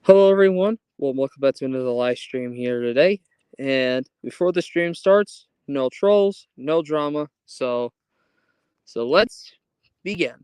Hello, everyone. Well, welcome back to another live stream here today. And before the stream starts, no trolls, no drama. So let's begin.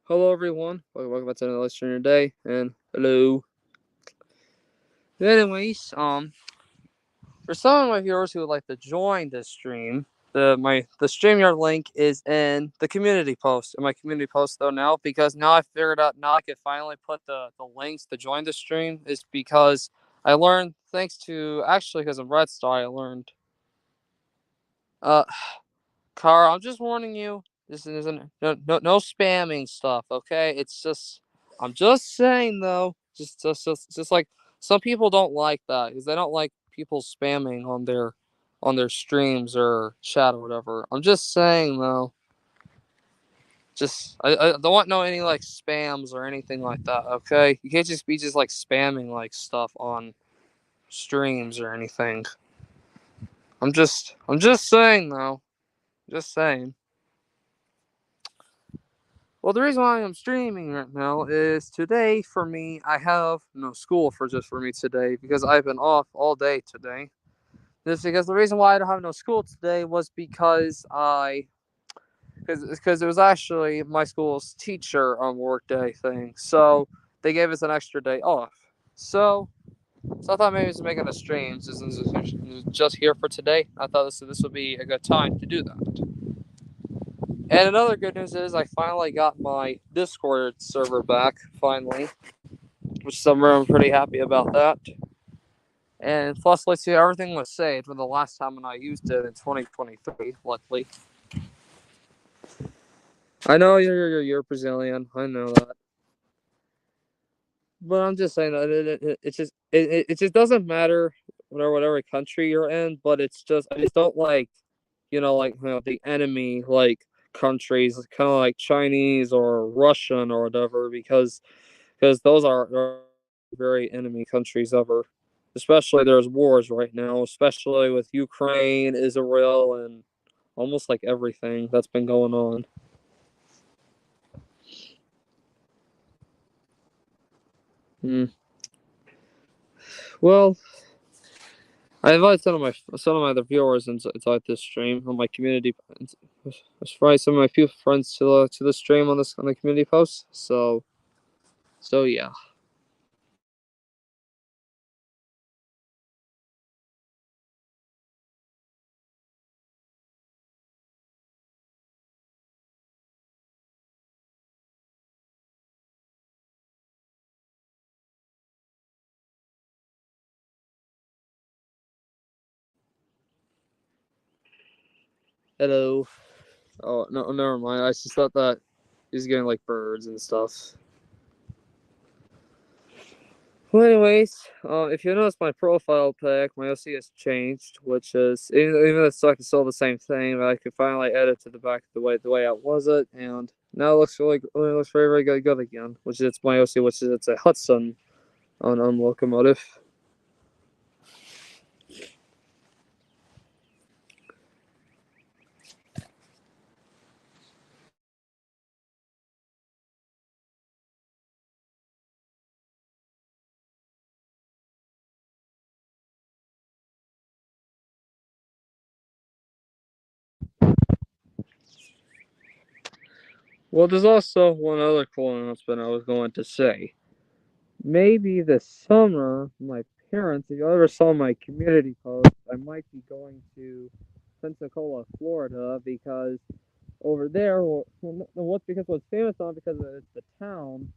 Hello, everyone. Welcome back to another live stream today. And hello. Anyways, for some of my viewers who would like to join this stream, the StreamYard link is in the community post. In my community post though now, because now I figured out now I can finally put the links to join the stream is because I learned thanks to actually because of Red Star I learned uh Car, I'm just warning you, this isn't no spamming stuff, okay? It's just I'm just saying though, just like some people don't like that because they don't like people spamming on their streams or chat or whatever. I'm just saying though, just I don't want no any like spams or anything like that, okay? You can't just be just like spamming like stuff on streams or anything. I'm just saying though. Just saying. Well, the reason why I'm streaming right now is today for me, I have no school for me today because I've been off all day today. This because the reason why I don't have no school today was because it was actually my school's teacher on work day thing, so they gave us an extra day off. So so I thought maybe just making a stream just here for today. I thought this would be a good time to do that. And another good news is I finally got my Discord server back, finally, which I'm pretty happy about that. And plus, let's see, everything was saved from the last time when I used it in 2023, luckily. I know you're Brazilian, I know that. But I'm just saying that it just doesn't matter whatever country you're in, but it's just I just don't like the enemy like countries, kind of like Chinese or Russian or whatever, because those are very enemy countries ever. Especially there's wars right now, especially with Ukraine, Israel, and almost like everything that's been going on. Hmm. Well, I invited some of my other viewers inside this stream on my community. I invite some of my few friends to the stream on the community post. So yeah. Hello. Oh no, never mind. I just thought that he's getting like birds and stuff. Well, anyways, if you notice my profile pic, my OC has changed, which is even though it's still the same thing, but I could finally edit to the back the way I was it, and now it looks very good again. Which is it's my OC, which is it's a Hudson on locomotive. Well, there's also one other cool announcement I was going to say. Maybe this summer, my parents, if you ever saw my community post, I might be going to Pensacola, Florida, because over there, what's famous on because it's the town.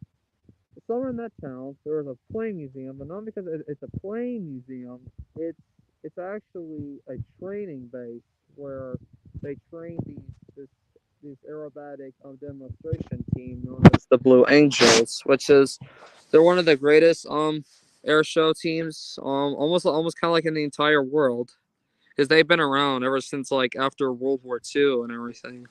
Somewhere in that town, there was a plane museum, but not because it's a plane museum. It's actually a training base where they train these aerobatic demonstration team known as the Blue Angels, which is They're one of the greatest air show teams, almost kind of like in the entire world, because they've been around ever since like after World War II and everything.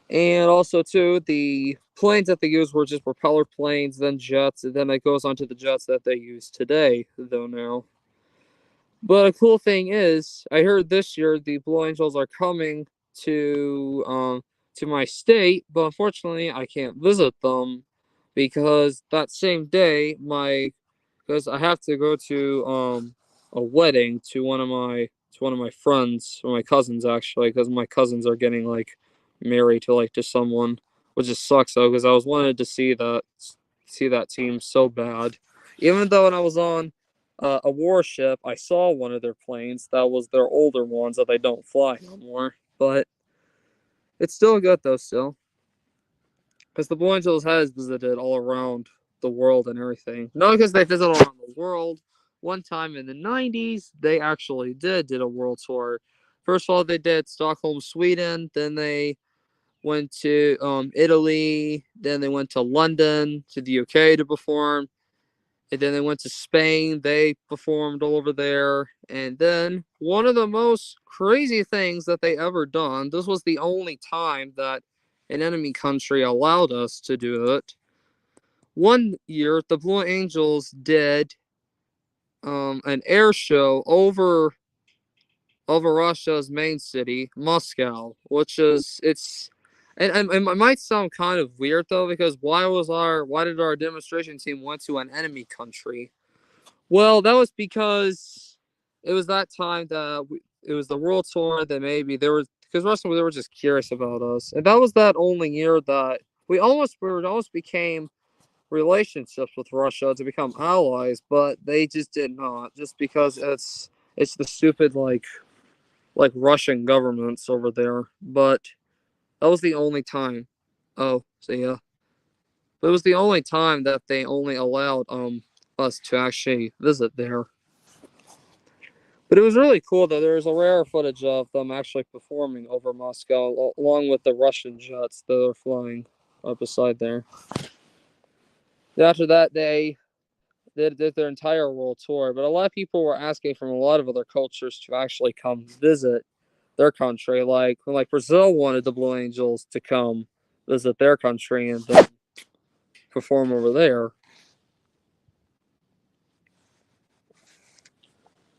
And also too, the planes that they used were just propeller planes, then jets, and then it goes on to the jets that they use today, though now. But a cool thing is, I heard this year the Blue Angels are coming to my state, but unfortunately I can't visit them because that same day because I have to go to a wedding to one of my friends or my cousins actually, because my cousins are getting like married to someone, which just sucks though, because I was wanted to see that team so bad. Even though when I was on a warship, I saw one of their planes that was their older ones that they don't fly no more. But it's still good though, still, because the Blue Angels has visited all around the world and everything. Not because they visited all around the world. One time in the '90s, they actually did a world tour. First of all, they did Stockholm, Sweden. Then they went to Italy. Then they went to London, to the UK to perform. And then they went to Spain. They performed all over there. And then one of the most crazy things that they ever done, this was the only time that an enemy country allowed us to do it. One year, the Blue Angels did an air show over Russia's main city, Moscow, which is it's and it might sound kind of weird though, because why did our demonstration team went to an enemy country? Well, that was because it was that time that it was the world tour that maybe there was because Russell they were just curious about us, and that was that only year that we almost became relationships with Russia to become allies, but they just did not, just because it's the stupid like Russian governments over there. But that was the only time. Oh, so yeah, but it was the only time that they only allowed us to actually visit there. But it was really cool though. There was a rare footage of them actually performing over Moscow, along with the Russian jets that are flying up beside there. After that, they did their entire world tour. But a lot of people were asking from a lot of other cultures to actually come visit their country. Like Brazil wanted the Blue Angels to come visit their country and then perform over there.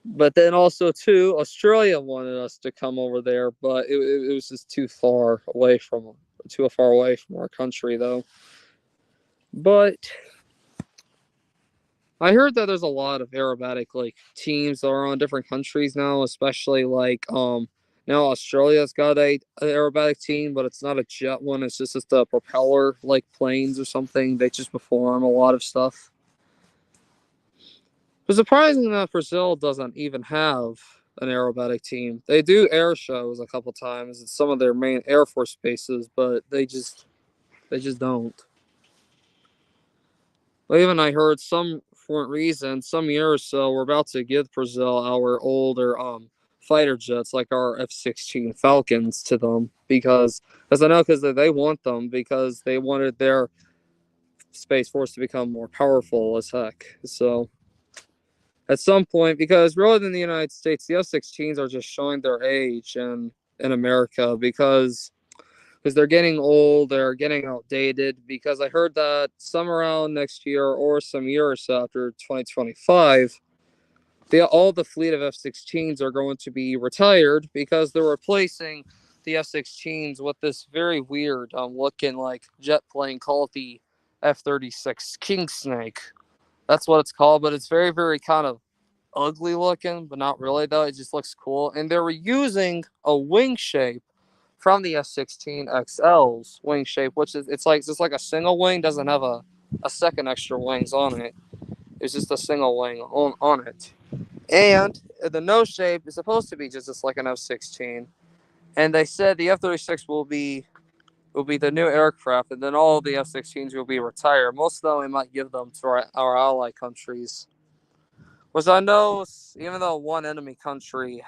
But then also too, Australia wanted us to come over there, but it was just too far away from our country though. But I heard that there's a lot of aerobatic like teams that are on different countries now, especially now Australia's got an aerobatic team, but it's not a jet one. It's just a propeller like planes or something. They just perform a lot of stuff. It's surprising that Brazil doesn't even have an aerobatic team. They do air shows a couple times at some of their main Air Force bases, but they just don't. But even I heard some for reason, some year or so, we're about to give Brazil our older fighter jets like our F-16 Falcons to them because, as I know, because they want them because they wanted their space force to become more powerful as heck. So at some point, because rather than the United States, the F-16s are just showing their age in America because they're getting old, they're getting outdated. Because I heard that some around next year or some year or so after 2025, all the fleet of F-16s are going to be retired because they're replacing the F-16s with this very weird looking like jet plane called the F-36 King Snake. That's what it's called, but it's very, very kind of ugly looking, but not really though. It just looks cool. And they were using a wing shape from the F-16XL's wing shape, which is it's just like a single wing, doesn't have a second extra wings on it. It's just a single wing on it. And the nose shape is supposed to be just like an F-16. And they said the F-36 will be the new aircraft, and then all the F-16s will be retired. Most of them we might give them to our ally countries. Which I know, even though two enemy countries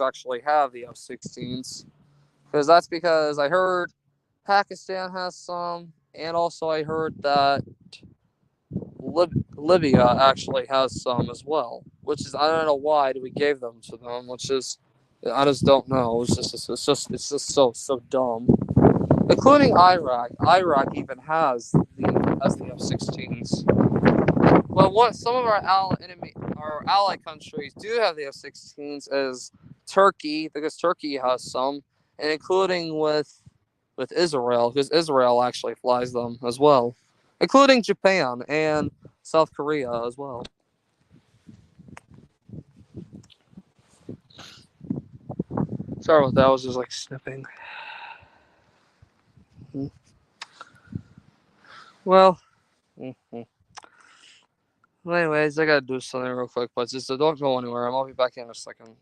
actually have the F-16s, because I heard Pakistan has some, And also, I heard that Libya actually has some as well, which is I don't know why we gave them to them, which is I just don't know. It's just so dumb. Including Iraq. Iraq even has the F-16s. Well, what some of our ally countries do have the F-16s is Turkey, because Turkey has some, and including with Israel, because Israel actually flies them as well, including Japan and South Korea as well. Sorry about that. I was just like snipping. Well, mhm. Well, anyways, I gotta do something real quick, but just don't go anywhere. I'll be back in a second.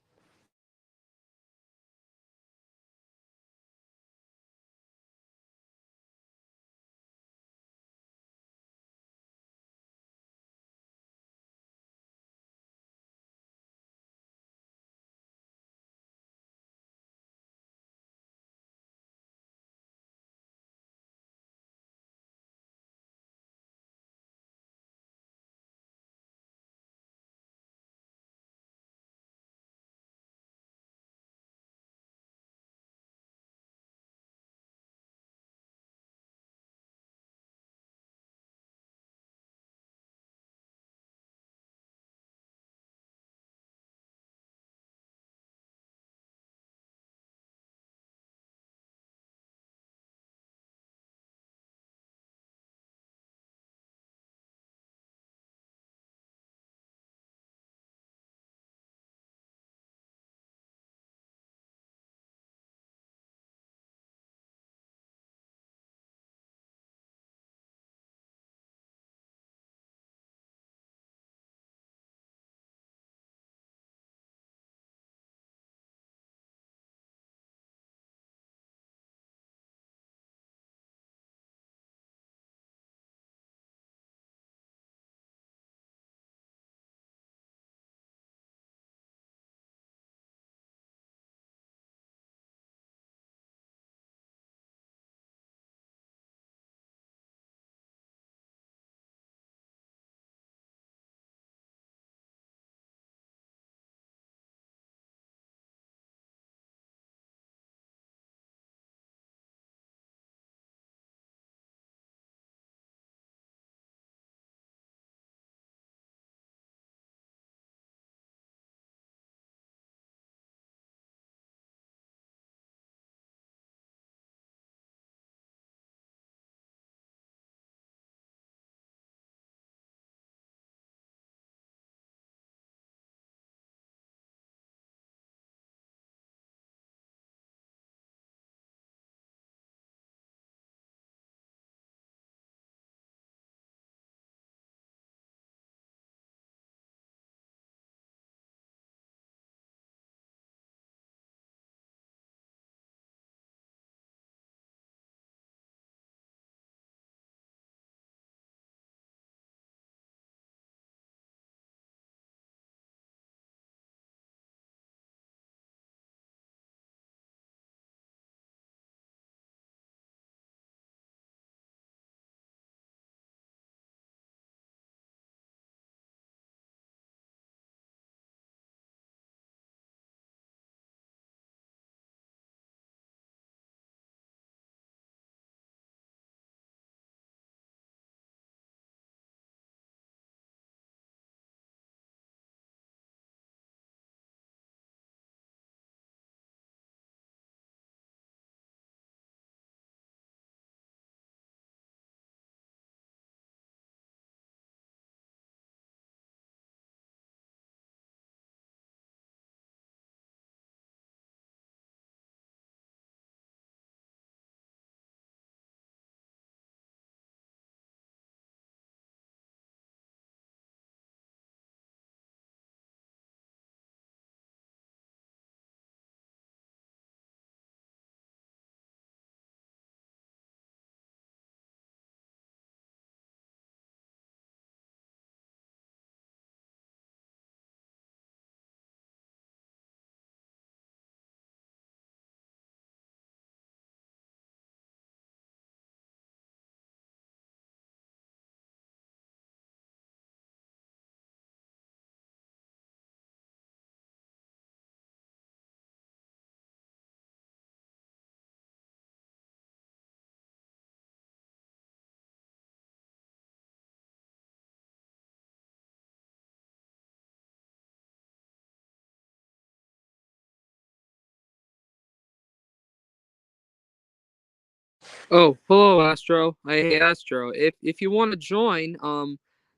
Oh, hello, Astro. Hey, Astro. If you want to join,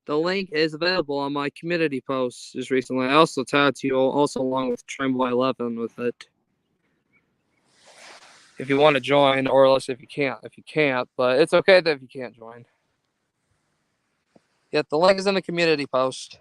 the link is available on my community post just recently. I also tagged you also along with Trimble 11 with it. If you want to join, or else if you can't, but it's okay that if you can't join. Yet the link is in the community post.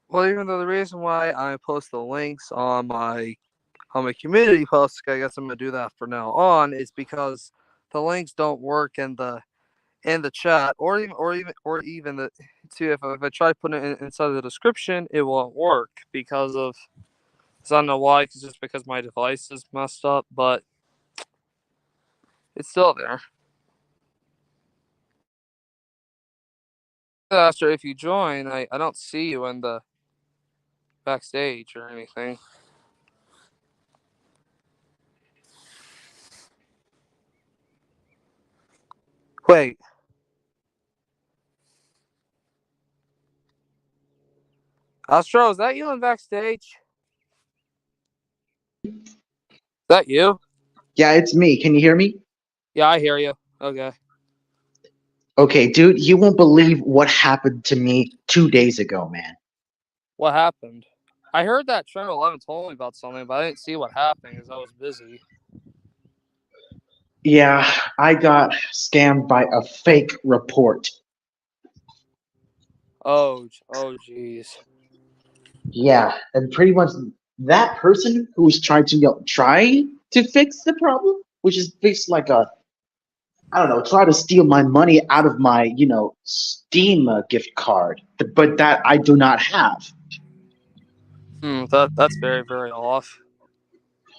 Well, even though the reason why I post the links on my community post, I guess I'm gonna do that for now on, is because the links don't work in the chat, or even the to if I try putting it inside the description, it won't work because of I don't know why. It's just because my device is messed up, but it's still there. After if you join, I don't see you in the backstage or anything. Wait. Astro, is that you in backstage? Is that you? Yeah, it's me. Can you hear me? Yeah, I hear you. Okay. Okay, dude, you won't believe what happened to me 2 days ago, man. What happened? I heard that Trent 11 told me about something, but I didn't see what happened because I was busy. Yeah, I got scammed by a fake report. Oh, jeez. Yeah, and pretty much that person who's trying to try to fix the problem, which is fix like a I don't know, try to steal my money out of my Steam gift card, but that I do not have. That's very, very off.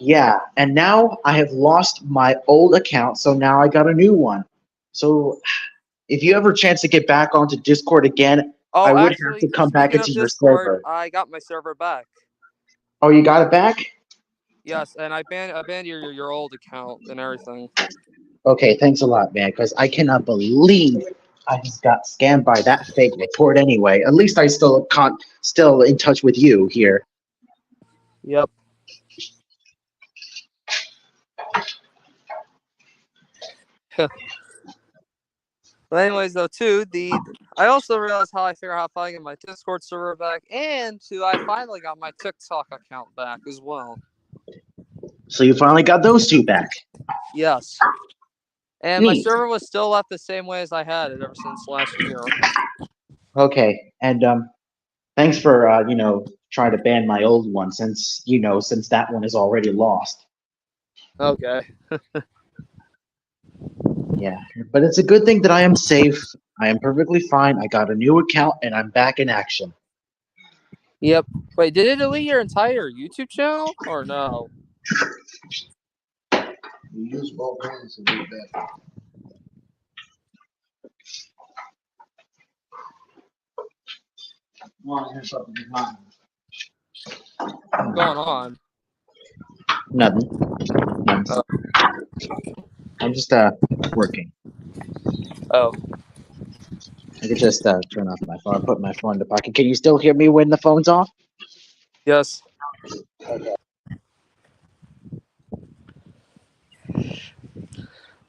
Yeah, and now I have lost my old account, so now I got a new one. So if you ever chance to get back onto Discord again, I Oh, would have actually, to come back speaking into of your Discord, server. I got my server back. Oh, you got it back? Yes, and I banned your old account and everything. Okay, thanks a lot, man, because I cannot believe I just got scammed by that fake report anyway. At least I still in touch with you here. Yep. But anyways, though, too, I also realized how I figure out how to finally get my Discord server back, and I finally got my TikTok account back as well. So you finally got those two back. Yes. And my Neat. server was still left the same way as I had it ever since last year. Okay, and thanks for trying to ban my old one since that one is already lost. Okay. Yeah, but it's a good thing that I am safe. I am perfectly fine. I got a new account and I'm back in action. Yep. Wait, did it delete your entire YouTube channel or no? You use both hands to do that. What's going on? Nothing. Nothing. I'm just working. Oh. I could just turn off my phone, put my phone in the pocket. Can you still hear me when the phone's off? Yes. Okay.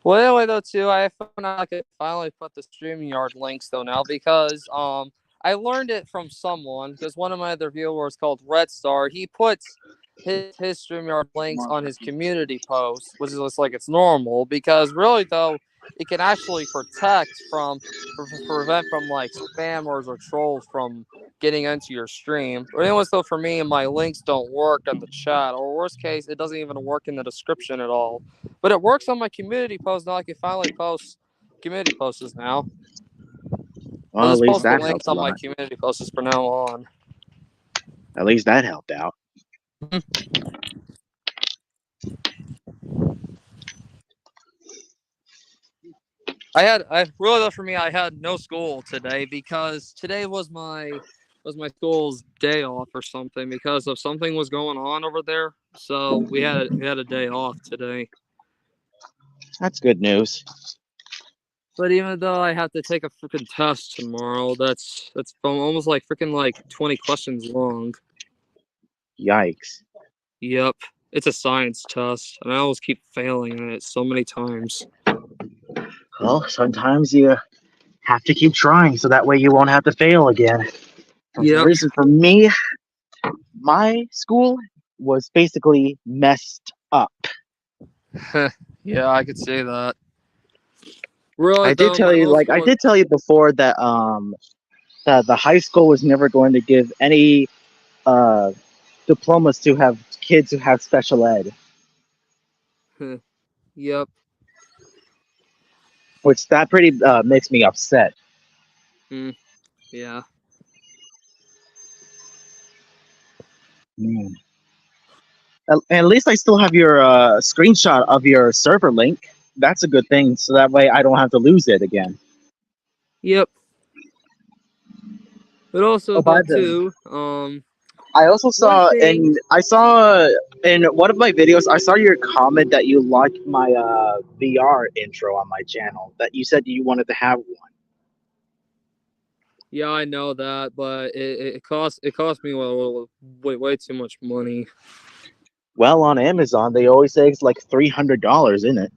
Well, anyway, though, too, I found out I could finally put the StreamYard links, though, now, because I learned it from someone, because one of my other viewers called Red Star, he puts his StreamYard links on his community post, which is just like it's normal, because really, though, it can actually prevent from, like, spammers or trolls from getting into your stream. But anyways, though, for me, my links don't work in the chat, or worst case, it doesn't even work in the description at all. But it works on my community post now. I can finally post community posts now. I'll Well, at just least post the that links helps a on my lot. community posts from now on. At least that helped out. I really though for me, I had no school today because today was my school's day off or something because of something was going on over there. So we had a day off today. That's good news. But even though I have to take a freaking test tomorrow, that's almost like freaking like 20 questions long. Yikes. Yep, it's a science test, and I always keep failing in it so many times. Well, sometimes you have to keep trying so that way you won't have to fail again. For some Yep. reason, for me, my school was basically messed up. Yeah, I could say that. Really, I did though, tell my you, middle like I school. did tell you before that that the high school was never going to give any diplomas to have kids who have special ed, Yep. which that pretty makes me upset. Yeah. Mm. At least I still have your screenshot of your server link. That's a good thing, so that way I don't have to lose it again. Yep. But also Oh, by though the too, I also one saw thing. in one of my videos, I saw your comment that you liked my VR intro on my channel. That you said you wanted to have one. Yeah, I know that, but it cost me way too much money. Well, on Amazon, they always say it's like $300 in it.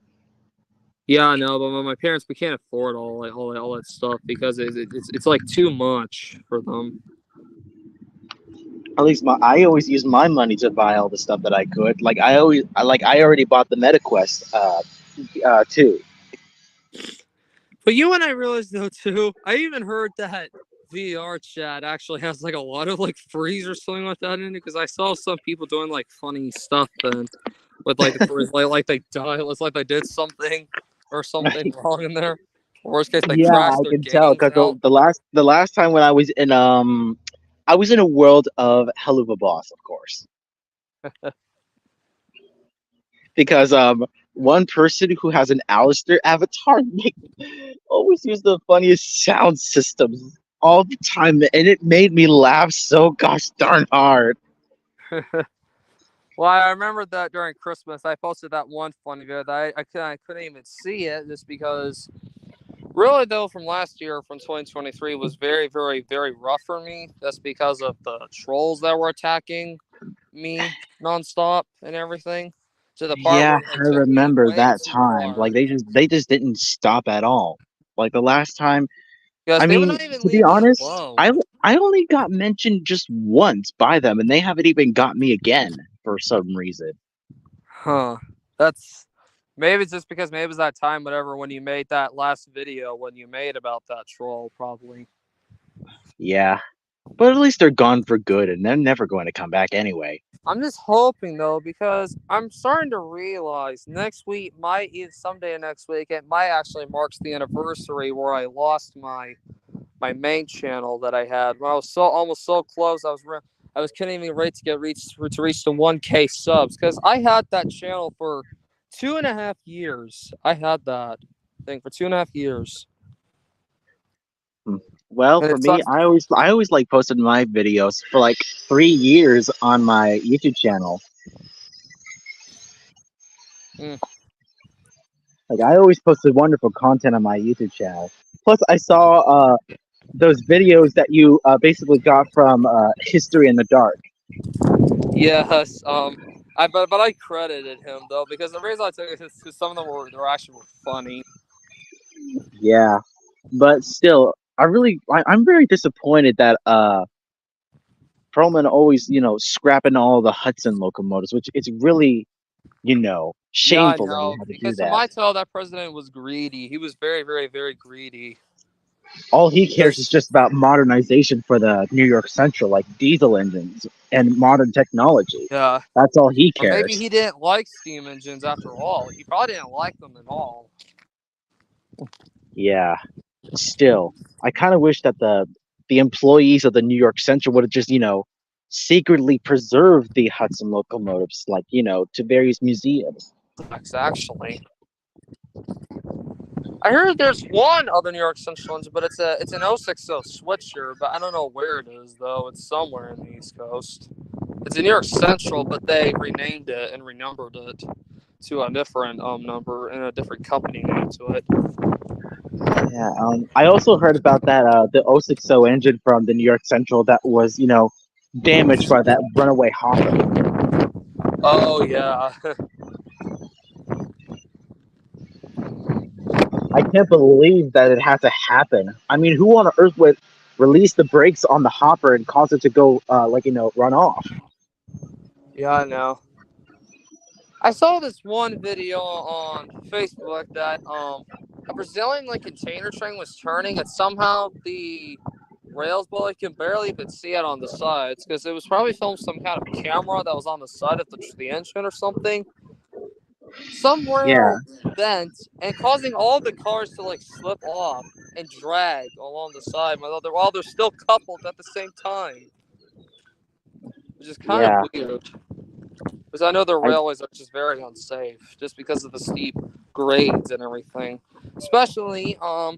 Yeah, I know, but my parents we can't afford all that stuff because it's like too much for them. At least I always use my money to buy all the stuff that I could. Like I already bought the MetaQuest 2. But you and I realized though too, I even heard that VR chat actually has like a lot of like freeze or something like that in it because I saw some people doing like funny stuff and with like the freeze, like they died, it's like they did something or something wrong in there. Worst case, they Yeah, crashed I their can tell games because out. the last time when I was in a world of Helluva Boss, of course, because one person who has an Alistair avatar always use the funniest sound systems all the time, and it made me laugh so gosh darn hard. Well, I remember that during Christmas, I posted that one funny video that I couldn't even see it just because really though from last year from 2023 was very very very rough for me just because of the trolls that were attacking me nonstop and everything to the part Yeah, where I it took me remember way that too time. Like far they just didn't stop at all. Like the last time, because I they would mean, not even to be leave me honest, alone. I only got mentioned just once by them, and they haven't even got me again for some reason. Huh. That's maybe it's just because maybe it was that time whatever when you made that last video when you made about that troll probably. Yeah, but at least they're gone for good, and they're never going to come back anyway. I'm just hoping though because I'm starting to realize next week might either someday next week it might actually marks the anniversary where I lost my main channel that I had when I was so almost so close. I was couldn't even wait to reach the 1K subs because I had that channel for 2.5 years. I had that thing for 2.5 years, Well, and for it me, sucks. I always like posted my videos for like 3 years on my YouTube channel. Mm. Like I always posted wonderful content on my YouTube channel. Plus, I saw those videos that you basically got from History in the Dark. Yes, but I credited him though because the reason I took it is because some of them were actually funny. Yeah, but still, I'm very disappointed that Perlman always scrapping all the Hudson locomotives, which it's really Yeah, I shameful that he know had to do because from that. my tell that president was greedy. He was very, very, very greedy. All he cares is Because just about modernization for the New York Central, like diesel engines and modern technology. yeah, That's all he or maybe cares. he didn't like steam engines after all. He probably didn't like them at all. Yeah. Still, I kind of wish that the employees of the New York Central would have just secretly preserved the Hudson locomotives, like to various museums. Actually, I heard there's one other New York Central engine, but it's an 060 Switcher, but I don't know where it is though. It's somewhere in the East Coast. It's a New York Central, but they renamed it and renumbered it to a different number and a different company name to it. Yeah, I also heard about that the 060 engine from the New York Central that was, damaged by that runaway hopper. Oh yeah. I can't believe that it had to happen. I mean, who on earth would release the brakes on the hopper and cause it to go, run off? Yeah, I know. I saw this one video on Facebook that a Brazilian container train was turning and somehow the rails, well, you can barely even see it on the sides because it was probably filmed some kind of camera that was on the side of the engine or something. Some rail bent and causing all the cars to slip off and drag along the side while they're still coupled at the same time, which is kind Yeah. of weird. Because I know the I- railways are just very unsafe, just because of the steep grades and everything. Especially a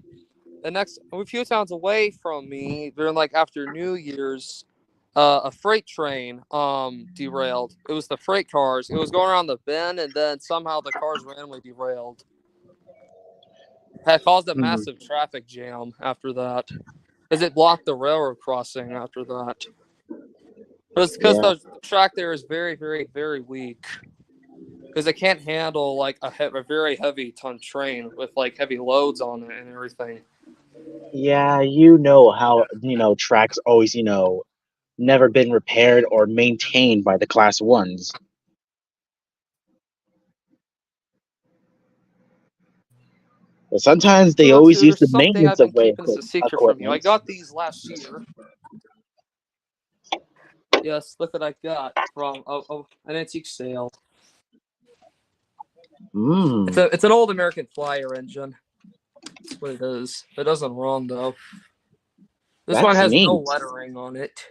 few towns away from me, during after New Year's, a freight train derailed. It was the freight cars. It was going around the bend, and then somehow the cars randomly derailed. Had caused a massive traffic jam after that, because it blocked the railroad crossing after that. Because Yeah. the track there is very, very, very weak. Because it can't handle a very heavy ton train with heavy loads on it and everything. Yeah, you know how, tracks always, never been repaired or maintained by the class ones. But sometimes they So always use there's the something maintenance I've been of way keeping as a secret from you. I equipment. got these last year. Yes, look what I got from an antique sale. Mm, It's an old American Flyer engine. That's what it is. It doesn't run though. This one that's has no neat. lettering on it.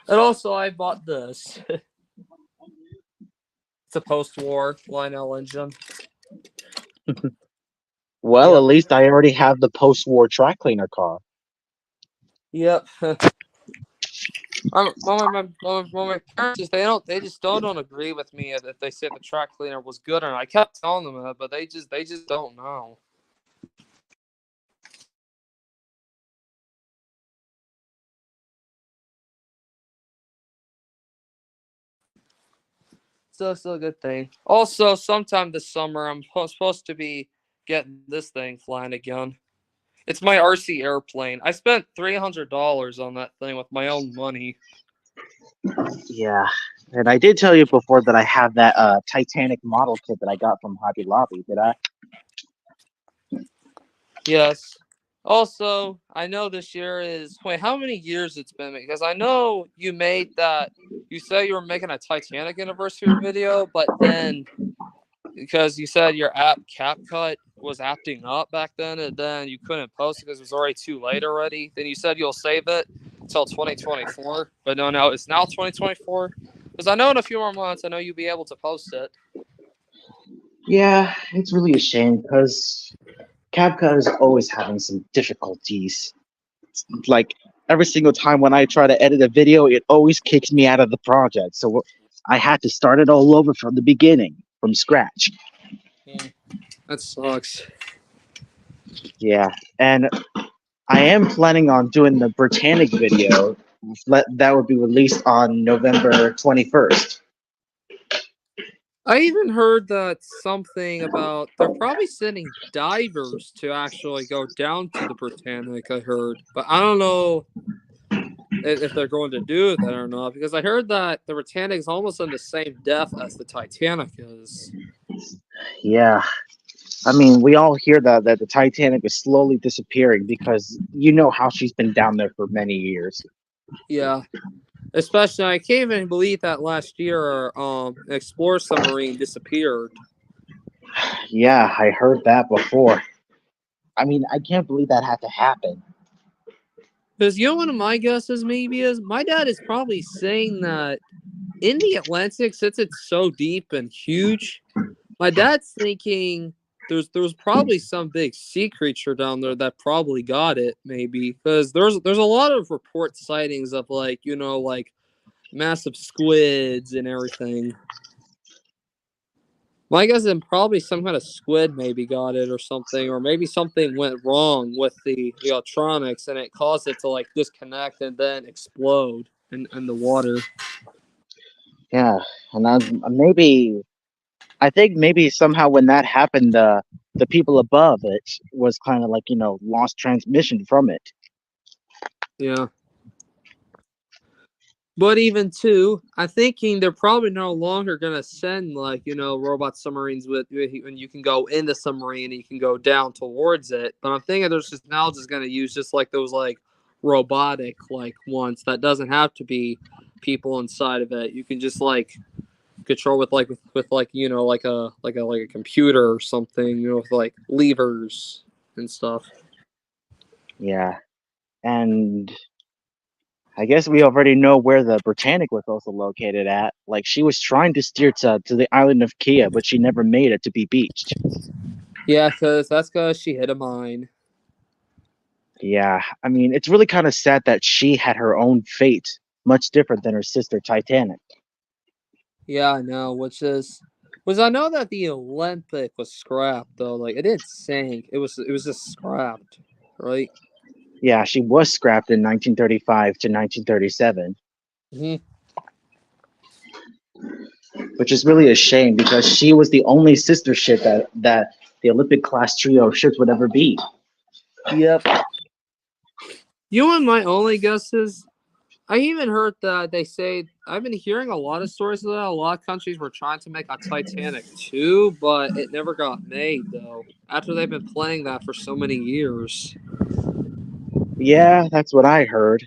And also, I bought this. It's a post-war Lionel engine. Well, at Yep. least I already have the post-war track cleaner car. Yep. My parents they just don't agree with me if they say the track cleaner was good or not. I kept telling them that, but they just don't know. So it's still a good thing. Also, sometime this summer, I'm supposed to be getting this thing flying again. It's my RC airplane. I spent $300 on that thing with my own money. Yeah, and I did tell you before that I have that Titanic model kit that I got from Hobby Lobby. Did I? Yes. Also, I know this year is how many years it's been? Because I know you made that. You said you were making a Titanic anniversary video, but then because you said your app CapCut was acting up back then, and then you couldn't post it because it was already too late already. Then you said you'll save it until 2024, but no, it's now 2024. Because I know in a few more months, I know you'll be able to post it. Yeah, it's really a shame because CapCut is always having some difficulties. Like every single time when I try to edit a video, it always kicks me out of the project. So I had to start it all over from the beginning, from scratch. That sucks. Yeah, and I am planning on doing the Britannic video. That would be released on November 21st. I even heard that something about they're probably sending divers to actually go down to the Britannic. I heard, but I don't know if they're going to do that or not because I heard that the Britannic is almost in the same depth as the Titanic is. Yeah, I mean, we all hear that the Titanic is slowly disappearing because you know how she's been down there for many years. Yeah, especially I can't even believe that last year, an Explorer submarine disappeared. Yeah, I heard that before. I mean, I can't believe that had to happen. Because you know one of my guesses maybe is my dad is probably saying that in the Atlantic, since it's so deep and huge, my dad's thinking there's probably some big sea creature down there that probably got it, maybe, because there's a lot of report sightings of like like massive squids and everything. My guess is probably some kind of squid maybe got it or something, or maybe something went wrong with the electronics and it caused it to like disconnect and then explode in the water. Yeah, and I think maybe somehow when that happened, the people above it was kind of like lost transmission from it. Yeah. But even too, I'm thinking they're probably no longer gonna send like robot submarines when you can go in the submarine and you can go down towards it. But I'm thinking there's just now just gonna use just like those like robotic like ones that doesn't have to be people inside of it. You can just like control with like like a computer or something, with like levers and stuff. Yeah, and I guess we already know where the Britannic was also located at. Like she was trying to steer to the island of Kia, but she never made it to be beached. Yeah, because she hit a mine. Yeah, I mean, it's really kind of sad that she had her own fate, much different than her sister Titanic. Yeah, I know. Was I know that the Olympic was scrapped though. Like it didn't sink. It was just scrapped, right? Yeah, she was scrapped in 1935 to 1937, hmm which is really a shame because she was the only sister ship that the Olympic class trio of ships would ever be. Yep. You know what my only guess is? I even heard that they say I've been hearing a lot of stories of that. A lot of countries were trying to make a Titanic too, but it never got made though. After they've been playing that for so many years. Yeah, that's what I heard.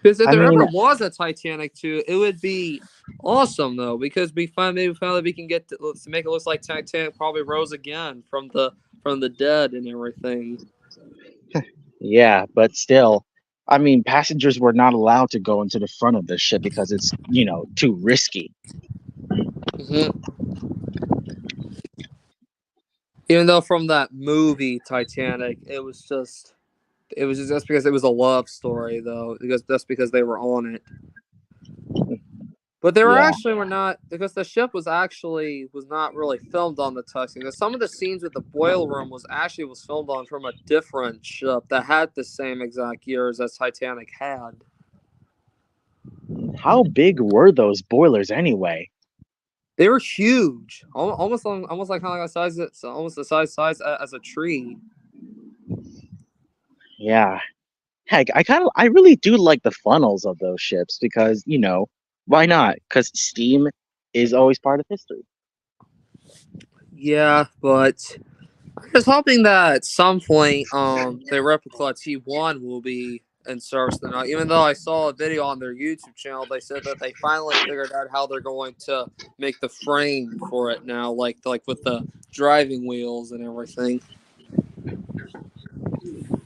Because if I there mean, ever was a Titanic 2, it would be awesome though. Because maybe finally we can get to make it look like Titanic probably rose again from the dead and everything. yeah, but still, I mean, passengers were not allowed to go into the front of the ship because it's too risky. hmm Even though from that movie Titanic, it was just because it was a love story though. Because that's because they were on it. But they Yeah, were not, because the ship was not really filmed on the Tuscan. Because some of the scenes with the boiler room was filmed on from a different ship that had the same exact gears as Titanic had. how big were those boilers anyway? They were huge, almost like kind of like almost the size as a tree. Yeah, heck, I really do like the funnels of those ships because why not? Because steam is always part of history. Yeah, but I'm just hoping that at some point, the replica T1 will be in service now. Even though I saw a video on their YouTube channel, they said that they finally figured out how they're going to make the frame for it now, like with the driving wheels and everything.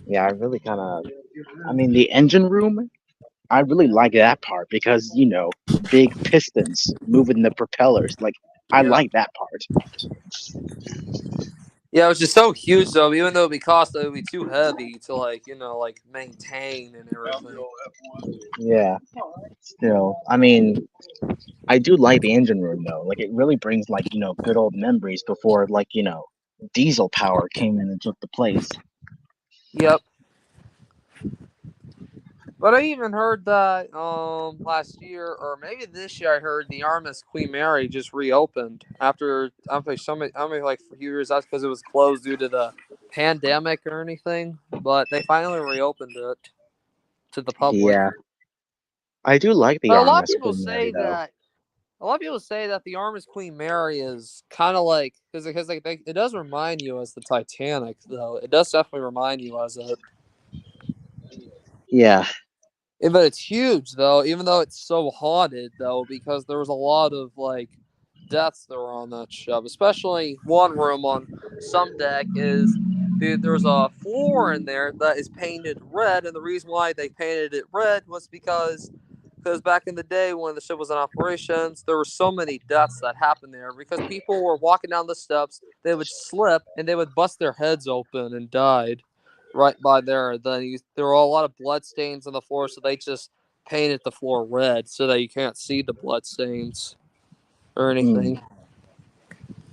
Yeah, I really kind of. I mean, the engine room. I really like that part because big pistons moving the propellers. Like I Yeah. like that part. Yeah, it was just so huge though. Even though it would be too heavy to like maintain and everything. Yeah. Still, I mean, I do like the engine room though. Like it really brings like good old memories before like diesel power came in and took the place. Yep. But I even heard that last year or maybe this year I heard the RMS Queen Mary just reopened after like for years. That's because it was closed due to the pandemic or anything. But they finally reopened it to the public. Yeah, I do like the But a lot of RMS people Queen Mary say though. that the RMS Queen Mary is kind of like because like it does remind you as the Titanic though. It does definitely remind you as it. Yeah, But it's huge though, even though it's so haunted though, because there was a lot of like deaths that were on that ship. Especially one room on some deck there's a floor in there that is painted red, and the reason why they painted it red was because because back in the day when the ship was in operations, there were so many deaths that happened there because people were walking down the steps, they would slip and they would bust their heads open and died right by there. There were a lot of blood stains on the floor, so they just painted the floor red so that you can't see the blood stains or anything.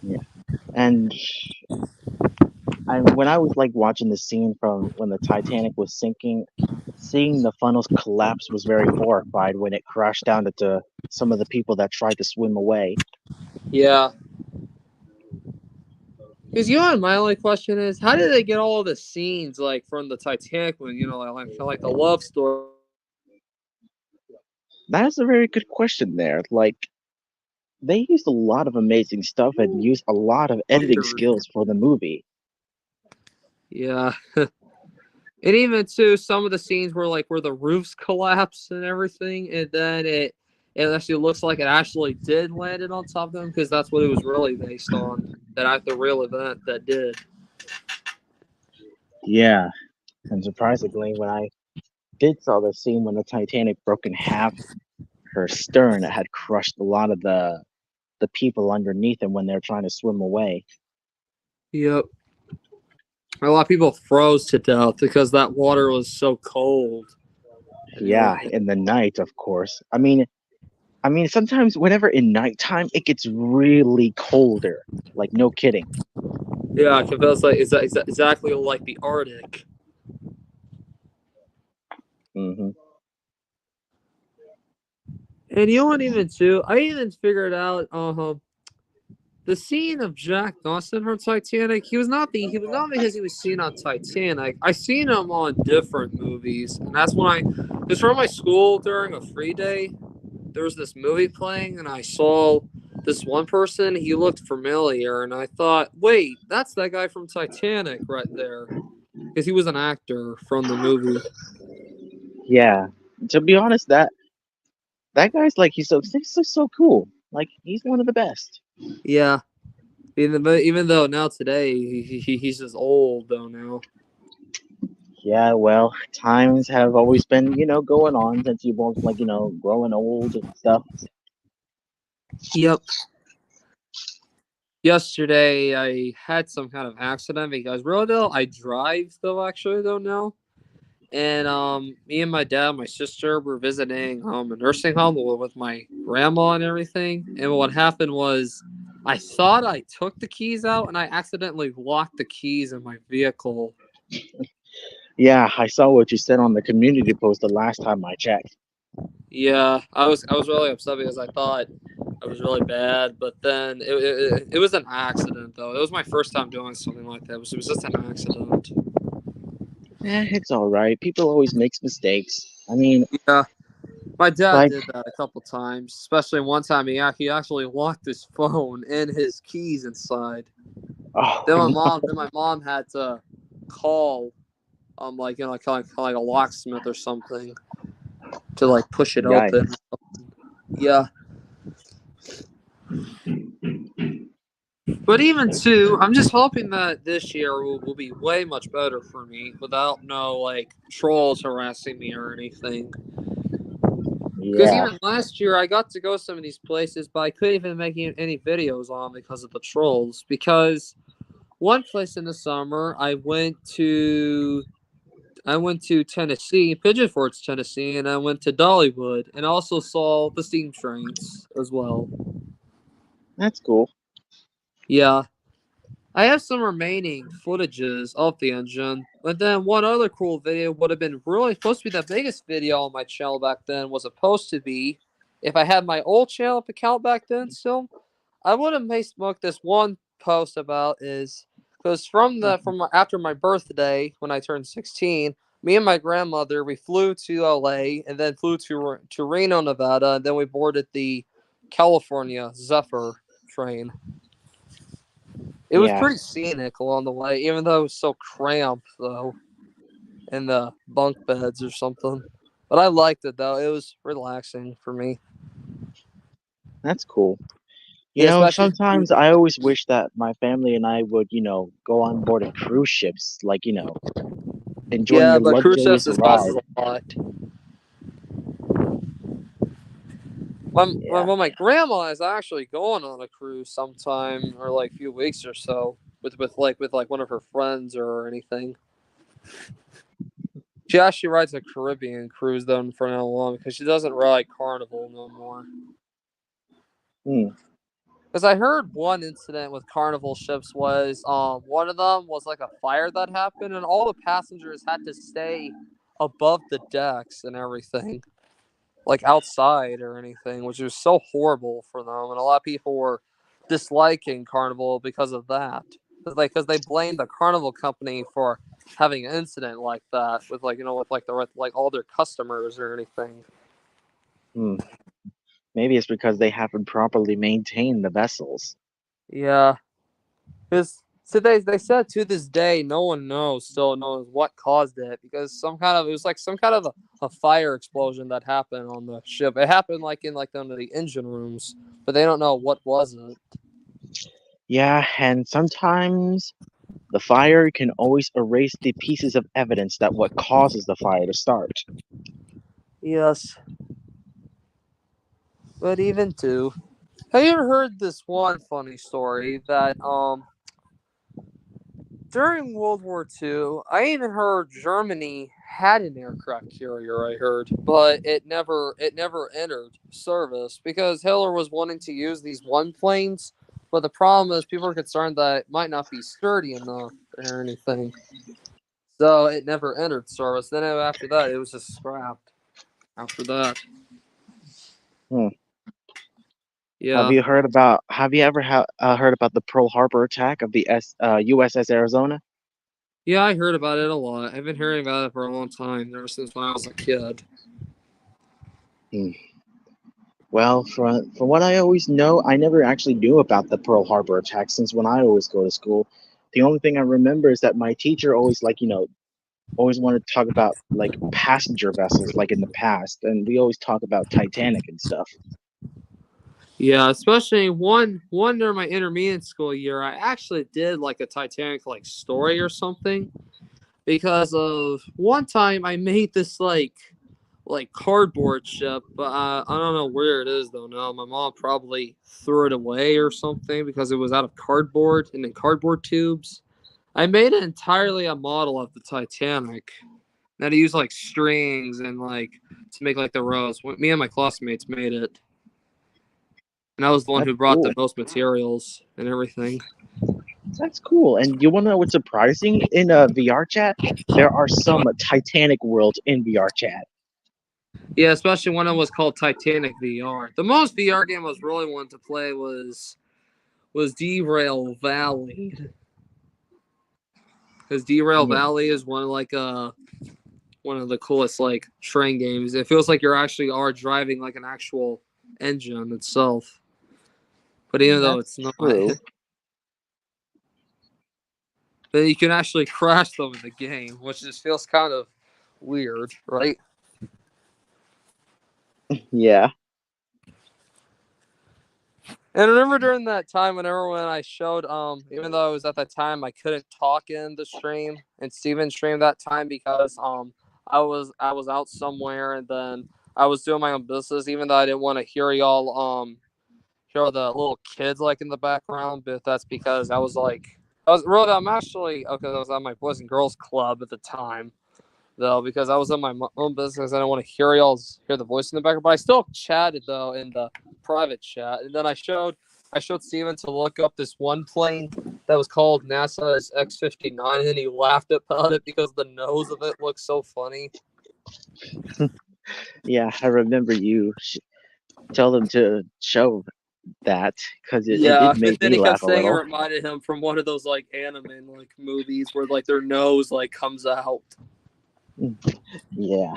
Yeah. And when I was like watching the scene from when the Titanic was sinking, seeing the funnels collapse was very horrified when it crashed down into some of the people that tried to swim away. Yeah. Because my only question is, how did they get all of the scenes like from the Titanic when like the love story? That's a very good question there. Like they used a lot of amazing stuff and used a lot of editing skills for the movie. Yeah. And even too, some of the scenes where the roofs collapse and everything, and then it actually looks like it actually did land it on top of them because that's what it was really based on. The real event that did. Yeah, and surprisingly, when I did saw the scene when the Titanic broke in half, her stern had crushed a lot of the people underneath it when they're trying to swim away. Yep. A lot of people froze to death because that water was so cold. Yeah, in the night, of course. I mean, sometimes whenever in nighttime, it gets really colder. Like, no kidding. Yeah, it feels like it's exactly like the Arctic. Hmm. And you know what? Even too, I even figured out the scene of Jack Dawson from Titanic. He was not because he was seen on Titanic. I seen him on different movies, and that's when it's from my school during a free day. There was this movie playing, and I saw this one person. He looked familiar, and I thought, wait, that's that guy from Titanic right there, because he was an actor from the movie. Yeah. To be honest, that guy's like he's so cool. Like he's one of the best. Yeah. Even though now today he's just old though now. Yeah, well, times have always been, going on since you both like, growing old and stuff. Yep. Yesterday I had some kind of accident because real though I drive though actually though now. And me and my dad, my sister were visiting a nursing home with my grandma and everything. And what happened was I thought I took the keys out and I accidentally locked the keys in my vehicle. Yeah, I saw what you said on the community post the last time I checked. Yeah, I was really upset because I thought I was really bad, but then it was an accident though. It was my first time doing something like that. It was just an accident. It's all right. People always makes mistakes. I mean, Yeah, my dad like, did that a couple times, especially one time he actually locked his phone and his keys inside. oh, Then my mom had to call kind of like a locksmith or something to like push it yikes. open. Yeah. But even too, I'm just hoping that this year will be way much better for me without no like trolls harassing me or anything. Because Yeah, even last year I got to go some of these places, but I couldn't even make any videos on because of the trolls. Because one place in the summer I went to Tennessee, Pigeon Forge, Tennessee, and I went to Dollywood and also saw the steam trains as well. that's cool. Yeah. I have some remaining footages of the engine, but then one other cool video would have been really supposed to be the biggest video on my channel back then. Was supposed to be, if I had my old channel account back then still, I would have made smoke this one post about is because after my birthday when I turned 16, me and my grandmother we flew to LA and then flew to Reno, Nevada, and then we boarded the California Zephyr train. It was Yeah, pretty scenic along the way, even though it was so cramped, though, in the bunk beds or something. But I liked it, though. It was relaxing for me. that's cool. Yeah, especially. Sometimes I always wish that my family and I would, go on board of cruise ships, like, enjoying Yeah, the but cruise ships luxurious just costs ride. a lot. My grandma is actually going on a cruise sometime or like a few weeks or so with one of her friends or anything. She actually rides a Caribbean cruise though for now on because she doesn't ride Carnival no more. Because I heard one incident with Carnival ships was one of them was like a fire that happened and all the passengers had to stay above the decks and everything, like outside or anything, which was so horrible for them. And a lot of people were disliking Carnival because of that. Because they blamed the Carnival company for having an incident like that with with all their customers or anything. Maybe it's because they haven't properly maintained the vessels. Yeah. Because so they said to this day no one still knows what caused it because some kind of a fire explosion that happened on the ship. It happened in under the engine rooms, but they don't know what was it. Yeah, and sometimes the fire can always erase the pieces of evidence that what causes the fire to start. Yes. But even too. Have you ever heard this one funny story that during World War II, I even heard Germany had an aircraft carrier, I heard, but it never entered service because Hitler was wanting to use these one planes, but the problem is people are concerned that it might not be sturdy enough or anything. So it never entered service. Then after that, it was just scrapped. After that. Yeah. Have you ever heard about the Pearl Harbor attack of the USS Arizona? Yeah, I heard about it a lot. I've been hearing about it for a long time, ever since when I was a kid. Well, from what I always know, I never actually knew about the Pearl Harbor attack since when I always go to school. The only thing I remember is that my teacher always always wanted to talk about like passenger vessels like in the past, and we always talk about Titanic and stuff. Yeah, especially one during my intermediate school year, I actually did like a Titanic story or something because of one time I made this like cardboard ship, but I don't know where it is though now. My mom probably threw it away or something because it was out of cardboard and in cardboard tubes. I made it entirely a model of the Titanic. Now to use strings and to make the rows. Me and my classmates made it. And I was the one That's who brought cool. the most materials and everything. That's cool. And you want to know what's surprising in VR chat? There are some Titanic worlds in VR chat. Yeah, especially when it was called Titanic VR. The most VR game I was really wanting to play was Derail Valley. Because Derail Valley is one of the coolest train games. It feels like you're actually driving an actual engine itself. But even though it's not, true. but you can actually crash them in the game, which just feels kind of weird, right? Yeah. And I remember during that time, when I showed, even though I was at that time, I couldn't talk in the stream, and Steven streamed that time because I was out somewhere, and then I was doing my own business, even though I didn't want to hear y'all hear the little kids in the background, but that's because I'm actually okay. I was at my Boys and Girls Club at the time, though, because I was in my own business. I didn't want to hear the voice in the background, but I still chatted though in the private chat, and then I showed Steven to look up this one plane that was called NASA's X-59, and he laughed about it because the nose of it looks so funny. Yeah, I remember you tell them to show that because it did make then me he kept laugh a saying it little. reminded him from one of those anime movies where their nose comes out. Yeah.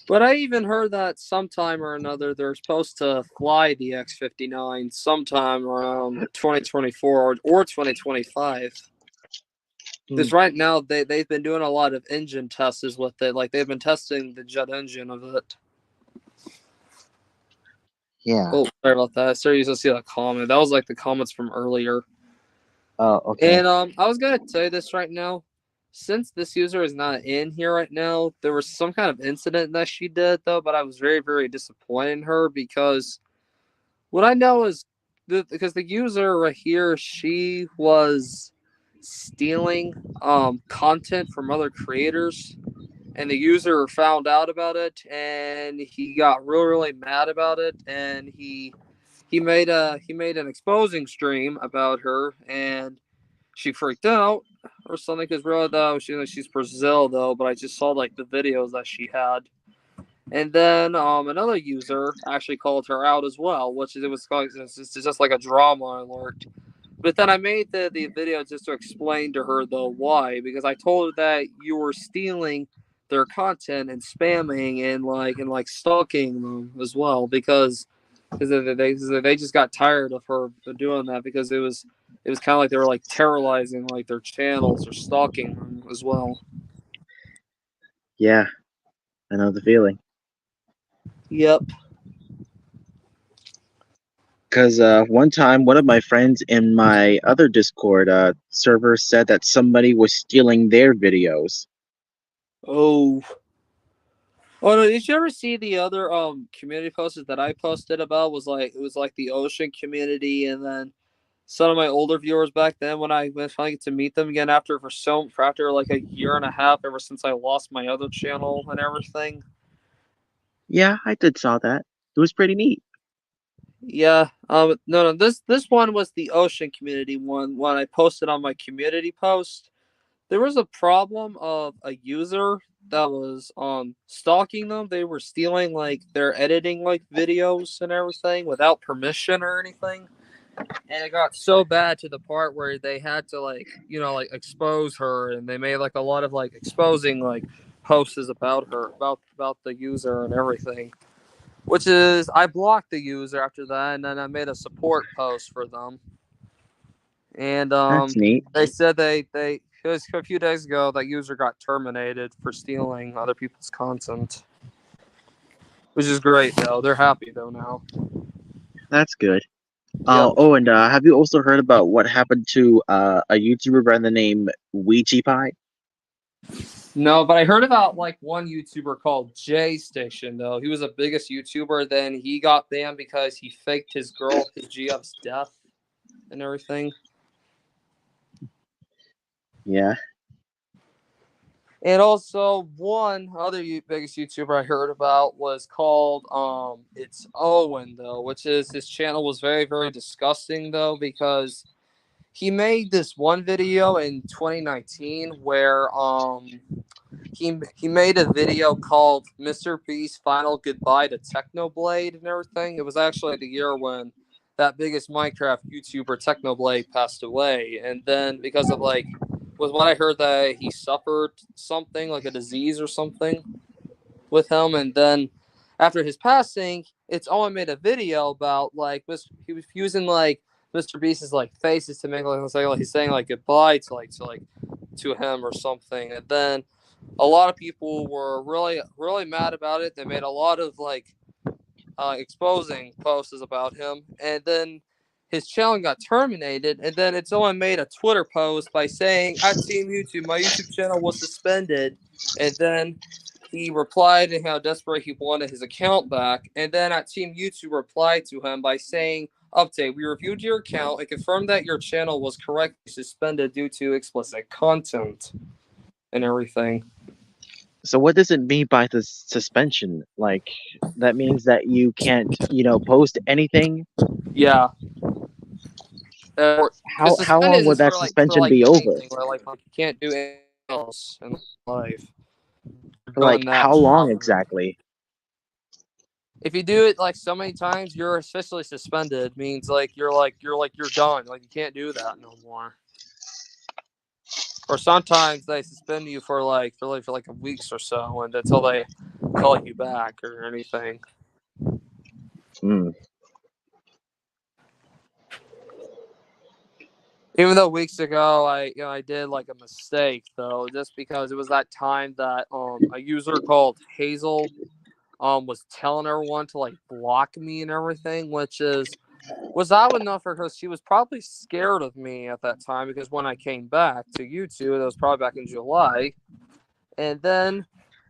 But I even heard that sometime or another they're supposed to fly the X-59 sometime around 2024 or 2025. Because right now they've been doing a lot of engine tests with it. They've been testing the jet engine of it. Yeah. Oh, sorry about that. I started to see that comment. That was the comments from earlier. Oh, okay. And I was gonna say this right now. since this user is not in here right now, there was some kind of incident that she did though, but I was very, very disappointed in her because what I know is because the user right here, she was stealing content from other creators, and the user found out about it, and he got really, really mad about it, and he made an exposing stream about her, and she freaked out or something because really though she's Brazil though, but I just saw like the videos that she had. And then another user actually called her out as well, which is it was it's just like a drama alert. But then I made the video just to explain to her though why, because I told her that you were stealing their content and spamming and like stalking them as well because they just got tired of her doing that because it was kind of like they were like terrorizing like their channels or stalking them as well. Yeah, I know the feeling. Yep. Because one time, one of my friends in my other Discord server said that somebody was stealing their videos. Oh. Oh no! Did you ever see the other community posters that I posted about? Was like it was like the ocean community, and then some of my older viewers back then when I finally get to meet them again for after like a year and a half ever since I lost my other channel and everything. Yeah, I did saw that. It was pretty neat. Yeah. No. This one was the ocean community one. When I posted on my community post, there was a problem of a user that was stalking them. They were stealing like their editing like videos and everything without permission or anything. And it got so bad to the part where they had to like like expose her, and they made like a lot of like exposing like posts about her about the user and everything, which is I blocked the user after that, and then I made a support post for them. And That's neat. they said they it was a few days ago that user got terminated for stealing other people's content, which is great though. They're happy though now. That's good. Yep. Oh, and have you also heard about what happened to a YouTuber by the name Ouija Pie? No, but I heard about like one YouTuber called J Station though. He was the biggest YouTuber. Then he got banned because he faked his GF's death and everything. Yeah. And also one other biggest YouTuber I heard about was called it's Owen though, which is his channel was very, very disgusting though because he made this one video in 2019 where he made a video called Mr. Beast's Final Goodbye to Technoblade and everything. It was actually the year when that biggest Minecraft YouTuber Technoblade passed away, and then because of like was what I heard that he suffered something like a disease or something with him, and then after his passing, it's Owen made a video about like he was using like Mr. Beast's like faces to make like he's saying like goodbye to him or something, and then a lot of people were really really mad about it. They made a lot of like exposing posts about him, and then his channel got terminated. And then it's Owen made a Twitter post by saying, "At Team YouTube, my YouTube channel was suspended," and then he replied and how desperate he wanted his account back. And then at Team YouTube replied to him by saying, "Update: we reviewed your account and confirmed that your channel was correctly suspended due to explicit content and everything." So what does it mean by the suspension? Like that means that you can't, post anything. Yeah. The How long suspended would is that for suspension like be over? anything, where like you can't do anything else in life. Like Doing that how long forever. exactly? If you do it like so many times, you're officially suspended. Means like you're done. Like you can't do that no more. Or sometimes they suspend you for like a weeks or so, and until they call you back or anything. Hmm. Even though weeks ago I did like a mistake though, just because it was that time that a user called Hazel was telling everyone to like block me and everything, which is was I would know for her. She was probably scared of me at that time because when I came back to YouTube, that was probably back in July. And then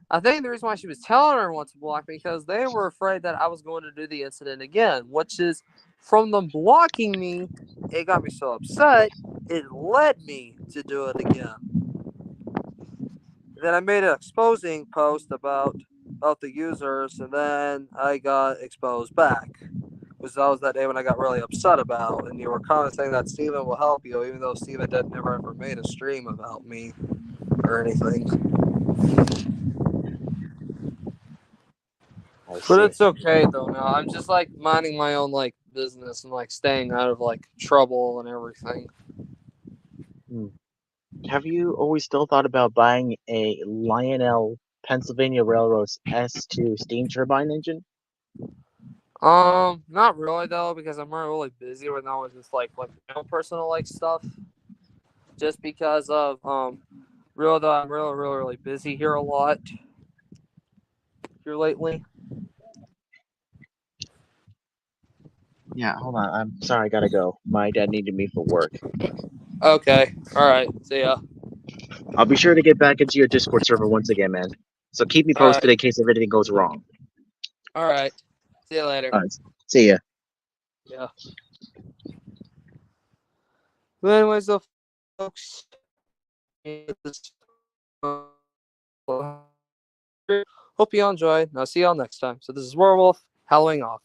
I think the reason why she was telling everyone to block me because they were afraid that I was going to do the incident again, which is from them blocking me, it got me so upset, it led me to do it again. Then I made an exposing post about the users, and then I got exposed back. Because that was that day when I got really upset about, and you were commenting that Steven will help you, even though Steven never ever made a stream about me or anything. But it's okay though now. I'm just like minding my own like business and like staying out of like trouble and everything. Have you always still thought about buying a Lionel Pennsylvania Railroad's S2 steam turbine engine? Not really though, because I'm really busy right now with just like my own personal like stuff. Just because of real though I'm really busy here a lot here lately. Yeah, hold on. I'm sorry, I gotta go. My dad needed me for work. Okay. Alright. See ya. I'll be sure to get back into your Discord server once again, man. So keep me posted in case everything goes wrong. Alright. See you later. Alright, see ya. Yeah. But anyways though, folks, hope you all enjoyed, and I'll see y'all next time. So this is Werewolf, Halloween Off.